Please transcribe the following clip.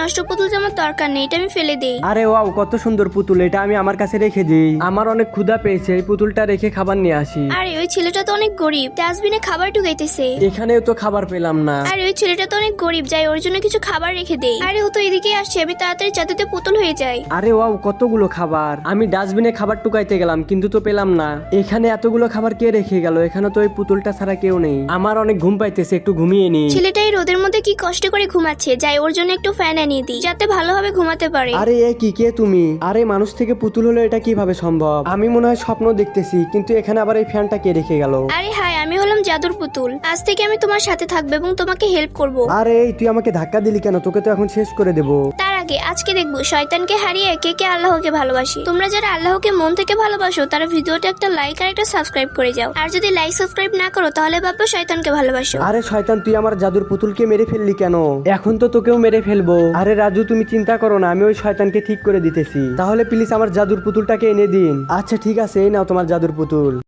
নষ্ট পুতুলটা আমার দরকার নেই, এটা আমি ফেলে দেই। আরে ওয়াও, কত সুন্দর পুতুল, এটা আমি আমার কাছে রেখে দিই। আমার অনেক ক্ষুধা পেয়েছে, এই পুতুলটা রেখে খাবার নিয়ে আসি। আরে ওই ছেলেটা তো অনেক গরিব, ডাস্টবিনে খাবার ঢুকাইতেছে। এখানেও তো খাবার পেলাম না। আরে ওই ছেলেটা তো অনেক গরিব, যাই ওর জন্য কিছু খাবার রেখে দেই। আরে ও তো এদিকে আসছে, আমি তাড়াতাড়ি যাতে পুতুল হয়ে যায়। আরে ওয়াও, কতগুলো খাবার। আমি ডাস্টবিনে খাবার টুকাইতে গেলাম কিন্তু তো পেলাম না। এখানে এতগুলো খাবার কে রেখে গেল? এখানে তো ওই পুতুলটা ছাড়া কেউ নেই। আমার অনেক ঘুম পাইতেছে, একটু ঘুমিয়ে নি। ছেলেটা এই রোদের মধ্যে কি কষ্ট করে ঘুমাচ্ছে, যাই ওর জন্য একটু ফ্যান আনিয়ে দিই যাতে ভালোভাবে ঘুমাতে পারে। আরে এ কি, কে তুমি? আরে মানুষ থেকে পুতুল হলো, এটা কিভাবে সম্ভব? আমি মনে হয় স্বপ্ন দেখতেছি, কিন্তু এখানে আবার এই ফ্যানটা কে রেখে গেল? আরে হাই, আমি হলাম জাদুর পুতুল। আজ থেকে আমি তোমার সাথে থাকবো এবং তোমাকে হেল্প করব। আরে এই তুই আমাকে ধাক্কা দিলি কেন? তোকে তো এখন শেষ করে দেবো। তার আগে আজকে দেখবো শয়তানকে হারিয়ে কে কে আল্লাহকে ভালোবাসে। তোমরা যারা আল্লাহকে মন থেকে ভালোবাসো তারা ভিডিওটা একটা লাইক আর একটা সাবস্ক্রাইব করে যাও। আর যদি লাইক সাবস্ক্রাইব না করো তাহলে ভাববো শয়তানকে ভালোবাসো। আরে শয়তান, তুই আমার জাদুর পুতুলকে মেরে ফেললি কেন? এখন তো তোকেও মেরে ফেলবো। আরে রাজু, তুমি চিন্তা করো না, আমি ওই শয়তানকে ঠিক করে দিতেছি। তাহলে প্লিজ আমার জাদুর পুতুলটাকে এনে দিন। আচ্ছা ঠিক আছে, এই নাও তোমার জাদুর পুতুল।